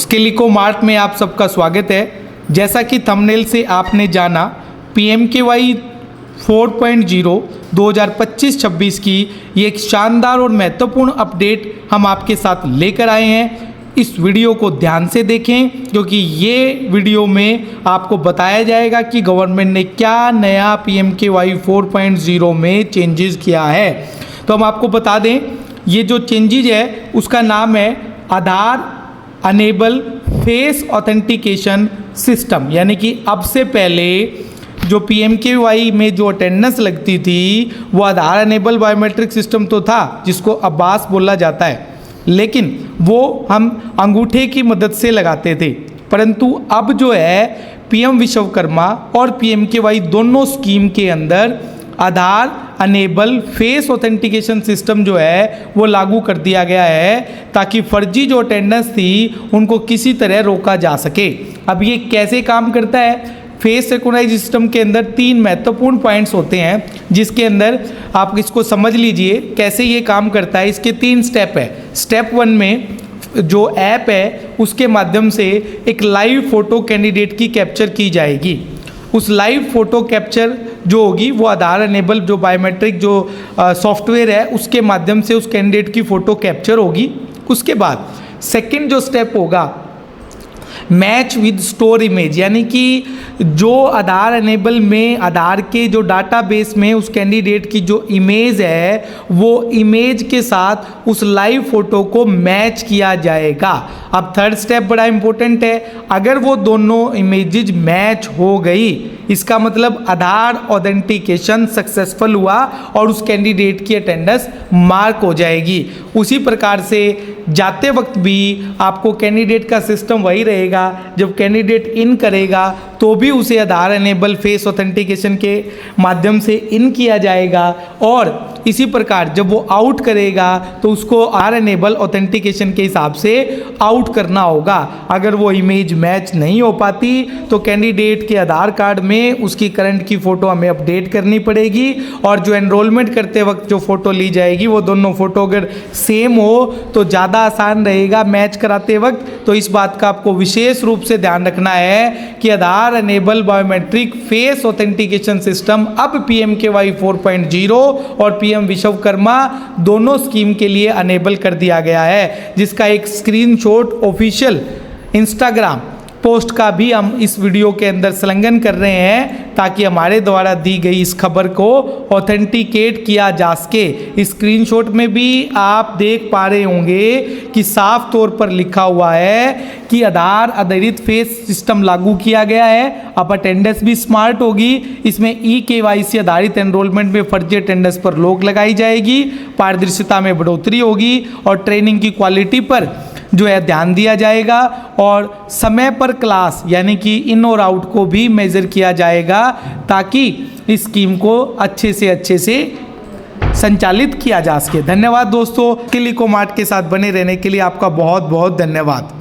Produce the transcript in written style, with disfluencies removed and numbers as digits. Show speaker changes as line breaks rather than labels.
Skill eco mart में आप सबका स्वागत है। जैसा कि थंबनेल से आपने जाना, PMKY 4.0 2025-26 की ये एक शानदार और महत्वपूर्ण अपडेट हम आपके साथ लेकर आए हैं। इस वीडियो को ध्यान से देखें क्योंकि ये वीडियो में आपको बताया जाएगा कि गवर्नमेंट ने क्या नया PMKY 4.0 में चेंजेस किया है। तो हम आपको बता दें, ये जो चेंजेस है उसका नाम है आधार अनेबल फेस ऑथेंटिकेशन सिस्टम। यानी कि अब से पहले जो PMKY में जो अटेंडेंस लगती थी वो आधार अनेबल बायोमेट्रिक सिस्टम तो था जिसको अब्बास बोला जाता है, लेकिन वो हम अंगूठे की मदद से लगाते थे। परंतु अब जो है PM विश्वकर्मा और PMKY दोनों स्कीम के अंदर आधार अनेबल फेस ऑथेंटिकेशन सिस्टम जो है वो लागू कर दिया गया है ताकि फर्जी जो अटेंडेंस थी उनको किसी तरह रोका जा सके। अब ये कैसे काम करता है? फेस रिकॉग्नाइज सिस्टम के अंदर 3 महत्वपूर्ण पॉइंट्स होते हैं जिसके अंदर आप इसको समझ लीजिए कैसे ये काम करता है। इसके 3 स्टेप है। स्टेप 1 में जो ऐप है उसके माध्यम से एक लाइव फ़ोटो कैंडिडेट की कैप्चर की जाएगी। उस लाइव फ़ोटो कैप्चर जो होगी वो आधार अनेबल जो बायोमेट्रिक जो सॉफ्टवेयर है उसके माध्यम से उस कैंडिडेट की फ़ोटो कैप्चर होगी। उसके बाद सेकंड जो स्टेप होगा मैच विद स्टोर इमेज, यानी कि जो आधार अनेबल में आधार के जो डाटाबेस में उस कैंडिडेट की जो इमेज है वो इमेज के साथ उस लाइव फ़ोटो को मैच किया जाएगा। अब थर्ड स्टेप बड़ा इंपॉर्टेंट है। अगर वो दोनों इमेजेस मैच हो गई इसका मतलब आधार ऑथेंटिकेशन सक्सेसफुल हुआ और उस कैंडिडेट की अटेंडेंस मार्क हो जाएगी। उसी प्रकार से जाते वक्त भी आपको कैंडिडेट का सिस्टम वही रहेगा। जब कैंडिडेट इन करेगा तो भी उसे आधार अनेबल फेस ऑथेंटिकेशन के माध्यम से इन किया जाएगा और इसी प्रकार जब वो आउट करेगा तो उसको आधार अनेबल ऑथेंटिकेशन के हिसाब से आउट करना होगा। अगर वो इमेज मैच नहीं हो पाती तो कैंडिडेट के आधार कार्ड में उसकी करंट की फ़ोटो हमें अपडेट करनी पड़ेगी और जो एनरोलमेंट करते वक्त जो फ़ोटो ली जाएगी वो दोनों फ़ोटो अगर सेम हो तो ज़्यादा आसान रहेगा मैच कराते वक्त। तो इस बात का आपको विशेष रूप से ध्यान रखना है कि Aadhaar enable biometric face authentication system अब PMKY 4.0 और PM विश्वकर्मा दोनों स्कीम के लिए अनेबल कर दिया गया है, जिसका एक स्क्रीनशॉट ऑफिशियल इंस्टाग्राम पोस्ट का भी हम इस वीडियो के अंदर संलग्न कर रहे हैं ताकि हमारे द्वारा दी गई इस खबर को ऑथेंटिकेट किया जा सके। इस स्क्रीनशॉट में भी आप देख पा रहे होंगे कि साफ तौर पर लिखा हुआ है कि आधार आधारित फेस सिस्टम लागू किया गया है। अब अटेंडेंस भी स्मार्ट होगी। इसमें eKYC आधारित एनरोलमेंट में फर्जी अटेंडेंस पर रोक लगाई जाएगी, पारदर्शिता में बढ़ोतरी होगी और ट्रेनिंग की क्वालिटी पर जो है ध्यान दिया जाएगा और समय पर क्लास यानी कि इन और आउट को भी मेज़र किया जाएगा ताकि इस स्कीम को अच्छे से संचालित किया जा सके। धन्यवाद दोस्तों। स्किल इको मार्ट के साथ बने रहने के लिए आपका बहुत बहुत धन्यवाद।